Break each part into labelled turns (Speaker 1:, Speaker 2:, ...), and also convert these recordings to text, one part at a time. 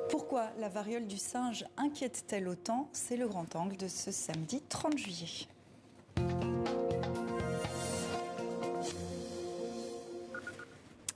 Speaker 1: Pourquoi la variole du singe inquiète-t-elle autant? C'est le grand angle de ce samedi 30 juillet.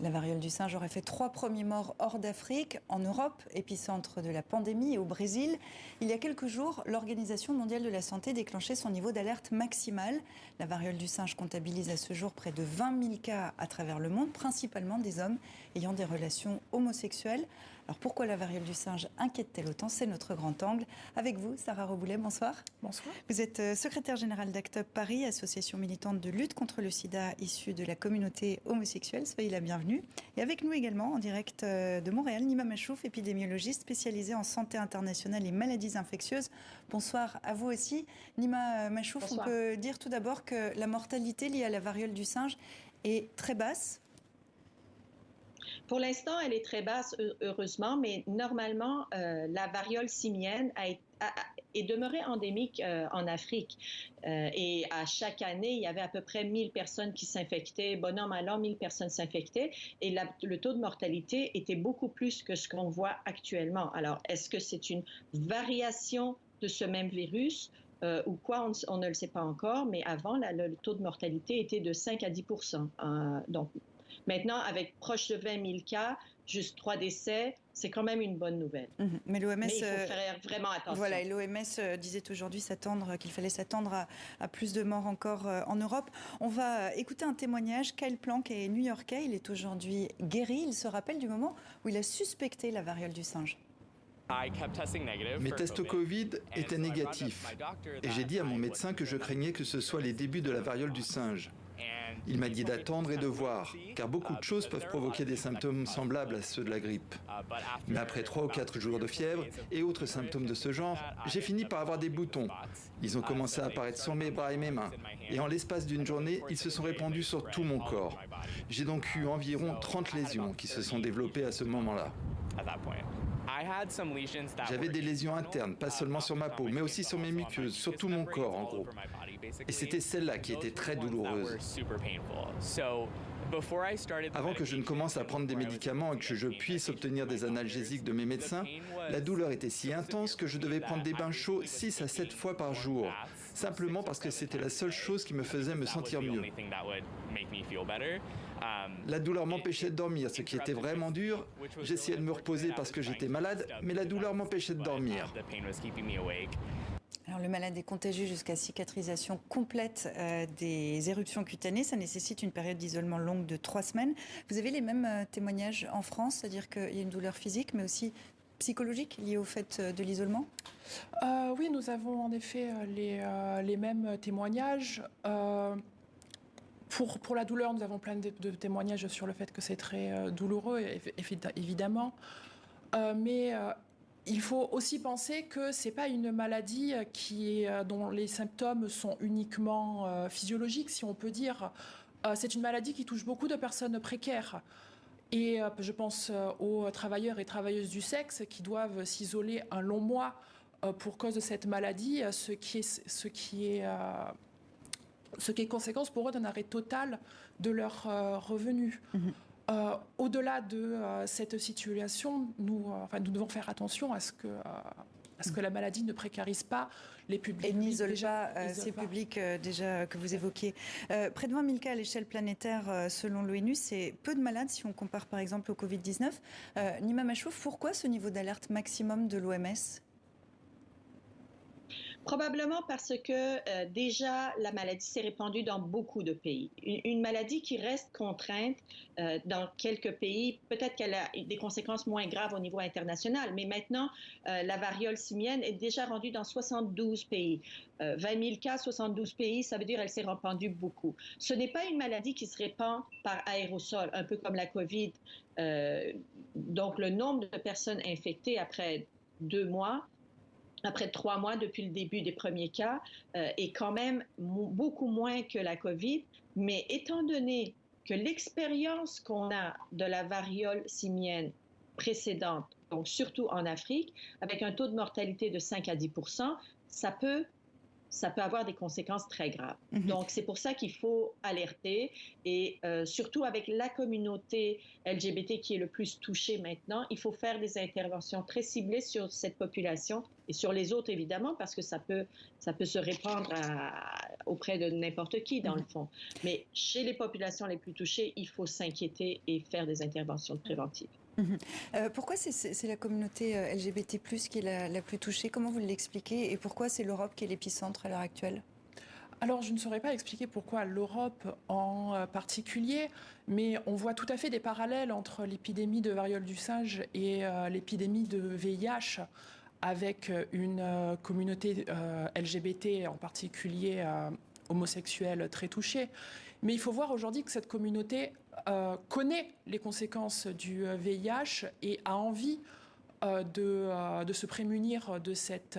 Speaker 1: La variole du singe aurait fait 3 premiers morts hors d'Afrique, en Europe, épicentre de la pandémie, et au Brésil. Il y a quelques jours, l'Organisation mondiale de la santé déclenchait son niveau d'alerte maximal. La variole du singe comptabilise à ce jour près de 20 000 cas à travers le monde, principalement des hommes ayant des relations homosexuelles. Alors pourquoi la variole du singe inquiète-t-elle autant? C'est notre grand angle. Avec vous, Sarah Roboulet, bonsoir.
Speaker 2: Bonsoir.
Speaker 1: Vous êtes secrétaire générale d'ACT UP Paris, association militante de lutte contre le sida issue de la communauté homosexuelle. Soyez la bienvenue. Et avec nous également, en direct de Montréal, Nima Machouf, épidémiologiste spécialisée en santé internationale et maladies infectieuses. Bonsoir à vous aussi. Nima Machouf, bonsoir. On peut dire tout d'abord que la mortalité liée à la variole du singe est très basse.
Speaker 3: Pour l'instant, elle est très basse, heureusement, mais normalement, la variole simienne est demeurée endémique en Afrique. Et à chaque année, il y avait à peu près 1000 personnes qui s'infectaient. Bon an, mal an, 1000 personnes s'infectaient. Et le taux de mortalité était beaucoup plus que ce qu'on voit actuellement. Alors, est-ce que c'est une variation de ce même virus ou quoi, on ne le sait pas encore. Mais avant, le taux de mortalité était de 5 à 10%. Donc, maintenant, avec proche de 20 000 cas, juste 3 décès, c'est quand même une bonne nouvelle.
Speaker 1: Mais l'OMS,
Speaker 3: il faut faire vraiment attention.
Speaker 1: Voilà, et l'OMS disait aujourd'hui qu'il fallait s'attendre à plus de morts encore en Europe. On va écouter un témoignage. Kyle Plank est new-yorkais. Il est aujourd'hui guéri. Il se rappelle du moment où il a suspecté la variole du singe.
Speaker 4: Mes tests Covid étaient négatifs et j'ai dit à mon médecin que je craignais que ce soit les débuts de la variole du singe. Il m'a dit d'attendre et de voir, car beaucoup de choses peuvent provoquer des symptômes semblables à ceux de la grippe. Mais après 3 ou 4 jours de fièvre et autres symptômes de ce genre, j'ai fini par avoir des boutons. Ils ont commencé à apparaître sur mes bras et mes mains. Et en l'espace d'une journée, ils se sont répandus sur tout mon corps. J'ai donc eu environ 30 lésions qui se sont développées à ce moment-là. J'avais des lésions internes, pas seulement sur ma peau, mais aussi sur mes muqueuses, sur tout mon corps en gros. Et c'était celle-là qui était très douloureuse. Avant que je ne commence à prendre des médicaments et que je puisse obtenir des analgésiques de mes médecins, la douleur était si intense que je devais prendre des bains chauds 6 à 7 fois par jour, simplement parce que c'était la seule chose qui me faisait me sentir mieux. La douleur m'empêchait de dormir, ce qui était vraiment dur. J'essayais de me reposer parce que j'étais malade, mais la douleur m'empêchait de dormir.
Speaker 1: Alors, le malade est contagieux jusqu'à cicatrisation complète des éruptions cutanées. Ça nécessite une période d'isolement longue de 3 semaines. Vous avez les mêmes témoignages en France, c'est-à-dire qu'il y a une douleur physique, mais aussi psychologique liée au fait de l'isolement?
Speaker 2: Oui, nous avons en effet les mêmes témoignages. Pour la douleur, nous avons plein de témoignages sur le fait que c'est très douloureux, évidemment. Mais il faut aussi penser que ce n'est pas une maladie dont les symptômes sont uniquement physiologiques, si on peut dire. C'est une maladie qui touche beaucoup de personnes précaires. Et je pense aux travailleurs et travailleuses du sexe qui doivent s'isoler un long mois pour cause de cette maladie, ce qui est conséquence pour eux d'un arrêt total de leurs revenus. Au-delà de cette situation, nous devons faire attention à ce que la maladie ne précarise pas les publics.
Speaker 1: Et n'isole pas ces publics déjà que vous évoquiez. Près de 20 000 cas à l'échelle planétaire selon l'ONU, c'est peu de malades si on compare par exemple au Covid-19. Nima Machouf, pourquoi ce niveau d'alerte maximum de l'OMS ?
Speaker 3: Probablement parce que déjà la maladie s'est répandue dans beaucoup de pays. Une maladie qui reste contrainte dans quelques pays, peut-être qu'elle a des conséquences moins graves au niveau international, mais maintenant la variole simienne est déjà rendue dans 72 pays. 20 000 cas, 72 pays, ça veut dire qu'elle s'est répandue beaucoup. Ce n'est pas une maladie qui se répand par aérosol, un peu comme la COVID. Donc le nombre de personnes infectées après 2 mois, après 3 mois depuis le début des premiers cas, est quand même beaucoup moins que la COVID. Mais étant donné que l'expérience qu'on a de la variole simienne précédente, donc surtout en Afrique, avec un taux de mortalité de 5 à 10 %, ça peut ça peut avoir des conséquences très graves. Donc, c'est pour ça qu'il faut alerter et surtout avec la communauté LGBT qui est le plus touchée maintenant, il faut faire des interventions très ciblées sur cette population et sur les autres, évidemment, parce que ça peut se répandre auprès de n'importe qui, dans le fond. Mais chez les populations les plus touchées, il faut s'inquiéter et faire des interventions préventives.
Speaker 1: Pourquoi c'est la communauté LGBT+, qui est la plus touchée? Comment vous l'expliquez? Et pourquoi c'est l'Europe qui est l'épicentre à l'heure actuelle?
Speaker 2: Alors, je ne saurais pas expliquer pourquoi l'Europe en particulier, mais on voit tout à fait des parallèles entre l'épidémie de variole du singe et l'épidémie de VIH, avec une communauté LGBT, en particulier homosexuelle, très touchée. Mais il faut voir aujourd'hui que cette communauté connaît les conséquences du VIH et a envie de se prémunir de cette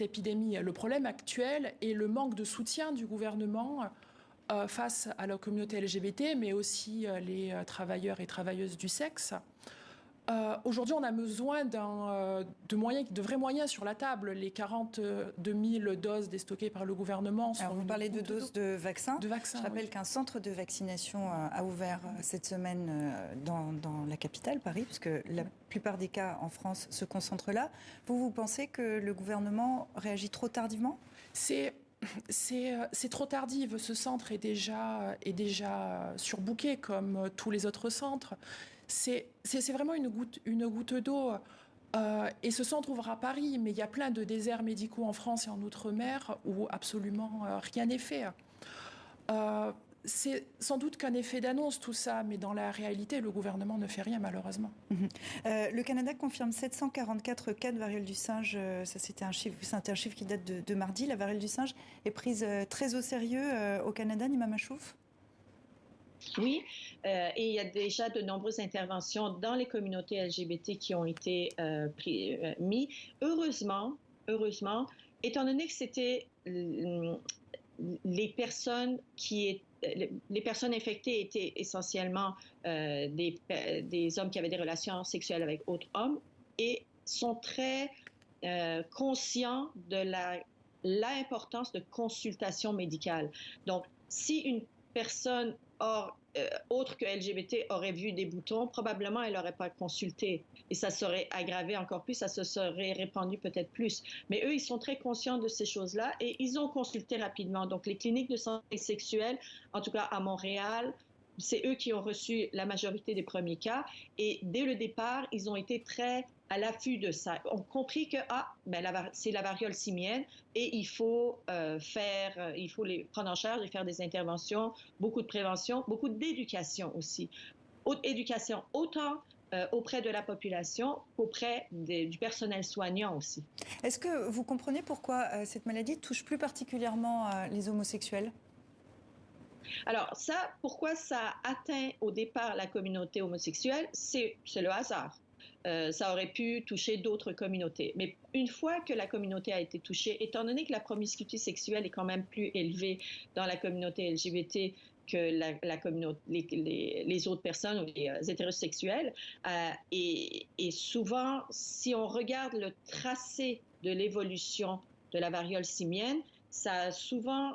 Speaker 2: épidémie. Le problème actuel est le manque de soutien du gouvernement face à la communauté LGBT, mais aussi les travailleurs et travailleuses du sexe. Aujourd'hui, on a besoin de vrais moyens sur la table. Les 42 000 doses déstockées par le gouvernement sont...
Speaker 1: Alors, vous parlez de doses de vaccins. Je rappelle
Speaker 2: oui.
Speaker 1: qu'un centre de vaccination a ouvert cette semaine dans la capitale, Paris, puisque la plupart des cas en France se concentrent là. Vous pensez que le gouvernement réagit trop tardivement ?
Speaker 2: C'est trop tardif. Ce centre est déjà surbooké comme tous les autres centres. C'est vraiment une goutte d'eau. Et ce centre ouvre à Paris, mais il y a plein de déserts médicaux en France et en Outre-mer où absolument rien n'est fait. C'est sans doute qu'un effet d'annonce tout ça, mais dans la réalité, le gouvernement ne fait rien malheureusement.
Speaker 1: Le Canada confirme 744 cas de variole du singe. Ça, c'était un chiffre qui date de mardi. La variole du singe est prise très au sérieux au Canada, Nima Machouf?
Speaker 3: Oui, et il y a déjà de nombreuses interventions dans les communautés LGBT qui ont été mises. Heureusement, étant donné que c'était les personnes infectées étaient essentiellement des hommes qui avaient des relations sexuelles avec autres hommes et sont très conscients de l'importance de consultation médicale. Donc, si une personne autre que LGBT aurait vu des boutons, probablement elle n'aurait pas consulté. Et ça serait aggravé encore plus, ça se serait répandu peut-être plus. Mais eux, ils sont très conscients de ces choses-là et ils ont consulté rapidement. Donc, les cliniques de santé sexuelle, en tout cas à Montréal, c'est eux qui ont reçu la majorité des premiers cas. Et dès le départ, ils ont été très à l'affût de ça. On a compris que c'est la variole simienne et il faut les prendre en charge et faire des interventions, beaucoup de prévention, beaucoup d'éducation aussi. Éducation autant auprès de la population qu'auprès du personnel soignant aussi.
Speaker 1: Est-ce que vous comprenez pourquoi cette maladie touche plus particulièrement les homosexuels ?
Speaker 3: Alors pourquoi ça atteint au départ la communauté homosexuelle, c'est le hasard. Ça aurait pu toucher d'autres communautés. Mais une fois que la communauté a été touchée, étant donné que la promiscuité sexuelle est quand même plus élevée dans la communauté LGBT que la communauté, les autres personnes ou les hétérosexuels, et souvent, si on regarde le tracé de l'évolution de la variole simienne, ça a souvent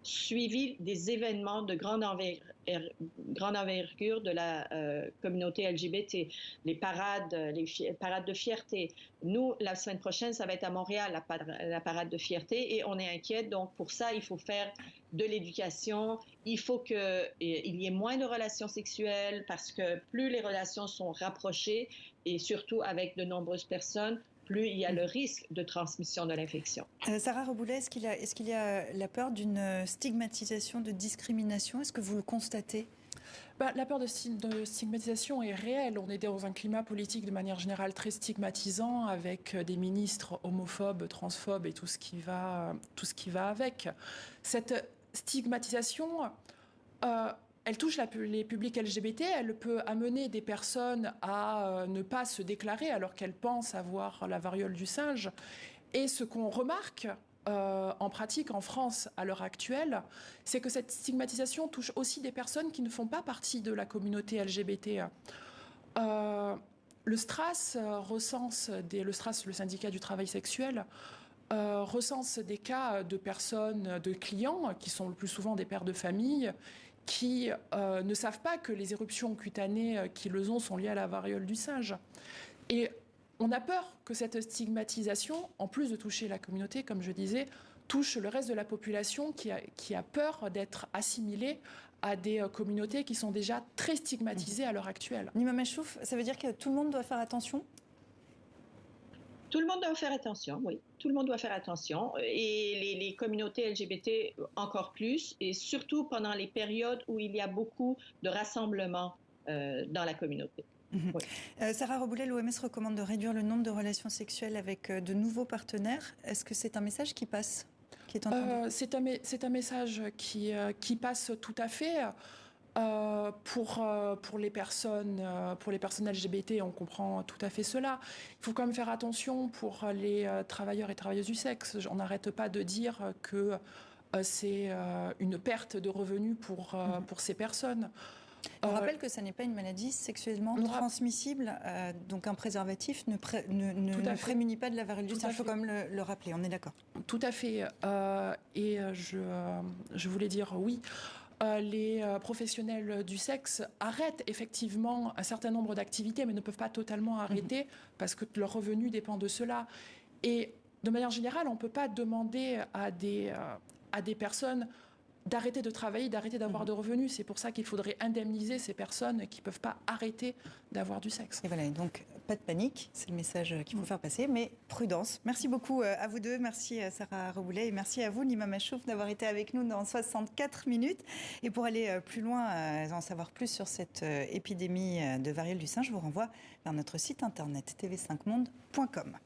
Speaker 3: suivi des événements de grande envergure de la communauté LGBT, les parades de fierté. Nous, la semaine prochaine, ça va être à Montréal, la parade de fierté, et on est inquiète. Donc, pour ça, il faut faire de l'éducation. Il faut qu'il y ait moins de relations sexuelles parce que plus les relations sont rapprochées et surtout avec de nombreuses personnes, plus il y a le risque de transmission de l'infection.
Speaker 1: Sarah Reboulet, est-ce qu'il y a la peur d'une stigmatisation, de discrimination? Est-ce que vous le constatez?
Speaker 2: La peur de stigmatisation est réelle. On est dans un climat politique de manière générale très stigmatisant avec des ministres homophobes, transphobes et tout ce qui va avec. Cette stigmatisation... elle touche les publics LGBT, elle peut amener des personnes à ne pas se déclarer alors qu'elles pensent avoir la variole du singe. Et ce qu'on remarque en pratique en France à l'heure actuelle, c'est que cette stigmatisation touche aussi des personnes qui ne font pas partie de la communauté LGBT. Le STRAS recense, le syndicat du travail sexuel, recense des cas de personnes, de clients, qui sont le plus souvent des pères de famille, qui ne savent pas que les éruptions cutanées qu'ils ont sont liées à la variole du singe. Et on a peur que cette stigmatisation, en plus de toucher la communauté, comme je disais, touche le reste de la population qui a peur d'être assimilée à des communautés qui sont déjà très stigmatisées à l'heure actuelle.
Speaker 1: Nima Machouf, ça veut dire que tout le monde doit faire attention ?
Speaker 3: Tout le monde doit faire attention, oui. Tout le monde doit faire attention. Et les communautés LGBT encore plus, et surtout pendant les périodes où il y a beaucoup de rassemblements dans la communauté.
Speaker 1: Oui. Sarah Reboulet, l'OMS recommande de réduire le nombre de relations sexuelles avec de nouveaux partenaires. Est-ce que c'est un message qui passe, qui est entendu ?
Speaker 2: C'est un message qui passe tout à fait. Pour les personnes LGBT, on comprend tout à fait cela. Il faut quand même faire attention pour les travailleurs et travailleuses du sexe. On n'arrête pas de dire que c'est une perte de revenus pour ces personnes.
Speaker 1: On rappelle que ça n'est pas une maladie sexuellement transmissible, donc un préservatif ne prémunit pas de la variole du singe. Il faut quand même le rappeler, on est d'accord.
Speaker 2: Tout à fait. Et je voulais dire oui. Les professionnels du sexe arrêtent effectivement un certain nombre d'activités, mais ne peuvent pas totalement arrêter parce que leur revenu dépend de cela. Et de manière générale, on ne peut pas demander à des personnes d'arrêter de travailler, d'arrêter d'avoir de revenus. C'est pour ça qu'il faudrait indemniser ces personnes qui ne peuvent pas arrêter d'avoir du sexe.
Speaker 1: Et voilà, donc pas de panique, c'est le message qu'il faut faire passer, mais prudence. Merci beaucoup à vous deux, merci à Sarah Reboulet et merci à vous Nima Machouf d'avoir été avec nous dans 64 minutes. Et pour aller plus loin, en savoir plus sur cette épidémie de variole du singe, je vous renvoie vers notre site internet tv5monde.com.